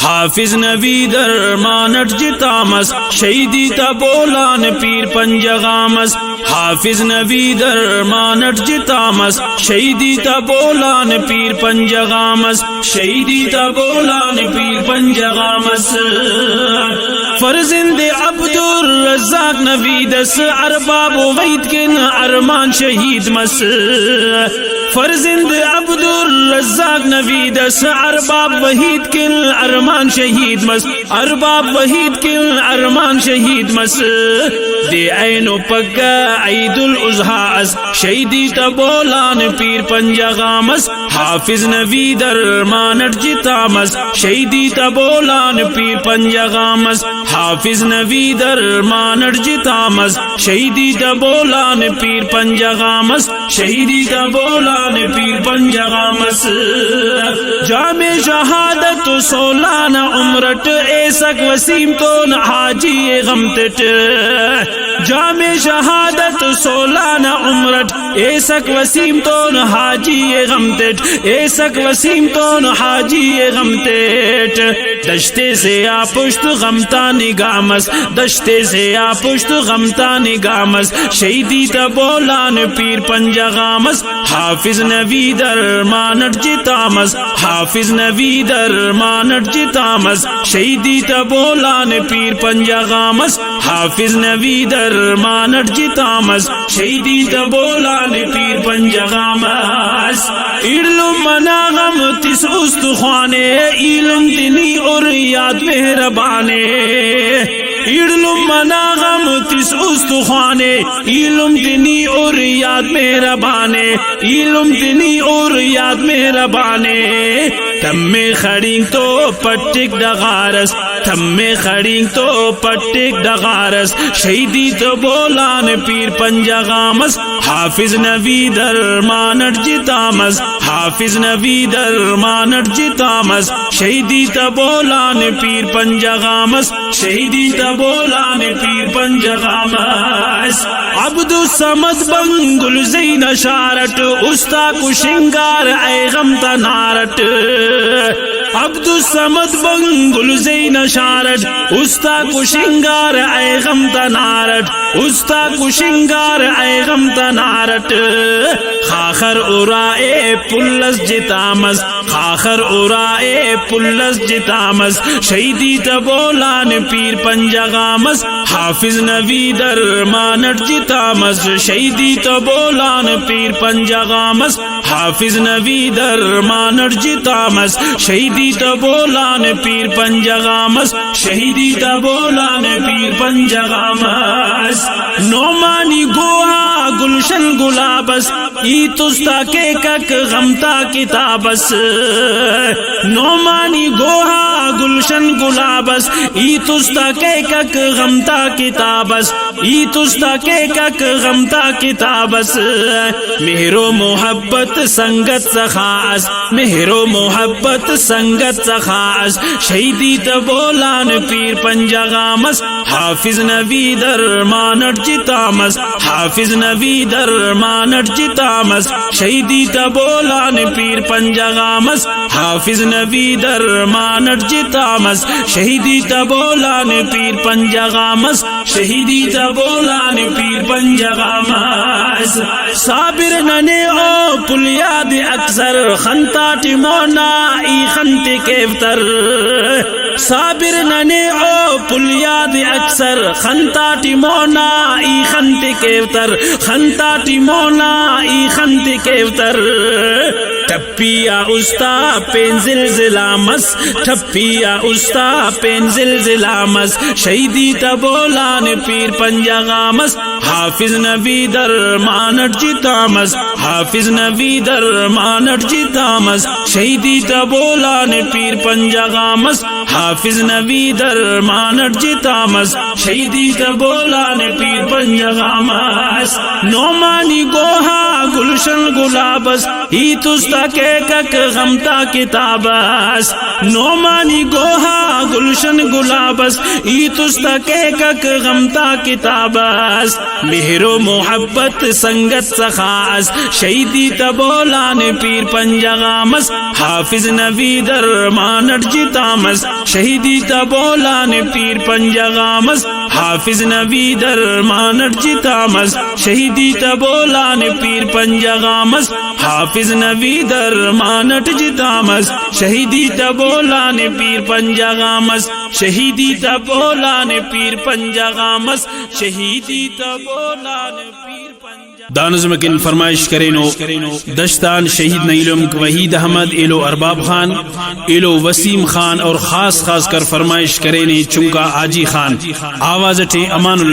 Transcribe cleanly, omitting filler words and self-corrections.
حافظ نوی درمانٹ جتامس شہیدی تبولان پیر پنجغامس حافظ نوی درمانٹ جتامس شہیدی تبولان پیر پنجغامس شہیدی تبولان پیر پنجغامس فرزند عبد الرزاق نوی دس ارباب وید کن ارمان شہید مس فرزند عبد الرزاق نوی دس ارباب وحید کن ارمان شہید مس ارباب وحید کن ارمان شہید مس دے اینو پگا عید الاضحیٰ شہیدی تبولان پیر پنجغامس حافظ نوی درمانٹ جتامس شہیدی تبولان پیر پنجغامس حافظ نوی درمانٹ جتامس شہیدی تبولان پیر پنجغامس شہیدی تبولان پیر پنجغامس جامع شہادت سولان عمرٹ ایسک وسیم تون حاجی غمتٹ جامع شہادت سولان عمرٹ ایسک وسیم تون حاجی غمتٹ ایسک وسیم تون حاجی غمتٹ دشتے سے آ پشت غمتا نگامس دشتے سے آ پشت غمتا نگامس شہیدی تبولان پیر پنجغامس حافظ نوی درمانٹ جتامس حافظ نوی درمانٹ جتامس شہیدی تبولان پیر پنجغامس حافظ نوی درمانٹ جتامس شہیدی تبولان پیر پنجغامس علم مناغم تس استخوانے علم تنی اور یاد مہربانے علم مناغم تس استخوانے علم تنی اور یاد مہربانے علم تنی اور یاد مہربانے تم میں کھڑیں تو پٹک ڈغارس تم میں کھڑیں تو پٹک ڈغارس شہیدی تبولان پیر پنجغامس حافظ نوی درمانٹ جتامس حافظ نوی درمانٹ جتامس شہیدی تبولان پیر پنجغامس شہیدی تبولان پیر پنجغامس عبد الصمد بنگل زین شارٹ استا کو شنگار اے غم تنارٹ عبد الصمد بنگل زین شارٹ استا کو شنگار اے غم تنارٹ استا کو شنگار اے غم تنارٹ خاخر اورائے پلس جتامس خاخر اورائے پلس جتامس شہیدی تبولان پیر پنجغامس حافظ نوی درمانٹ جتامس شہیدی تبولان پیر پنجغامس حافظ نوی درمانٹ جتامس شہیدی تبولان پیر پنجغامس شہیدی تبولان پیر پنجغامس نعمانی گوہا گلشن گلابس ای تستا کے کک غمتا کتابس نعمانی گوہا گلشن گلابس ای تستا کے کک غمتا کتابس ای تستا کے کک غمتا کتابس مہر و محبت سنگت سخاس مہر و محبت سنگت سخاس شہیدی تبولان پیر پنجغامس حافظ نوی درمانٹ جتامس حافظ نوی درمانٹ جتامس شہیدی تبولان پیر پنجغامس حافظ نوی درمانٹ جتامس شہیدی تبولان پیر پنجغامس شہیدی تبولان پیر پنجغامس صابر ننے او پلیاد اکثر خنتاٹ مونا ای خنت کیفتر صابر ننے او پلیاد اکثر خنتاٹ مونا ای خنت کیفتر خنتاٹ مونا ای خنت کیفتر ٹپیا استا پینزل زلامس ٹپیا استا پینزل زلامس شہیدی تبولان پیر پنجغامس حافظ نوی درمانٹ جتامس حافظ نوی درمانٹ جتامس شہیدی تبولان پیر پنجغامس حافظ نوی درمانٹ جتامس شہیدی تبولان پیر پنجغامس نعمانی گوہا گلشن گلابس ای تستا کے کک غمتا کتابس نعمانی گوہا گلشن گلابس ای تستا کیکک غمتا کتابس مہر و محبت سنگت سخاس شہیدی تبولان پیر پنجغامس حافظ نوی درمانٹ جتامس شہیدی تبولان پیر پنجغامس حافظ نوی درمانٹ جتامس شہیدی تبولان پیر پنجغامس حافظ نوی درمانٹ جتامس شہیدی تبولان پیر پنجغامس شہیدی تبولان پیر پنجغامس شہیدی تبولان پیر پنجغامس دانظم کن فرمائش کرینو دشتان شہید نیلم وحید احمد ایلو ارباب خان ایلو وسیم خان اور خاص کر فرمائش کرینے چنکا آجی خان آواز اٹھے امان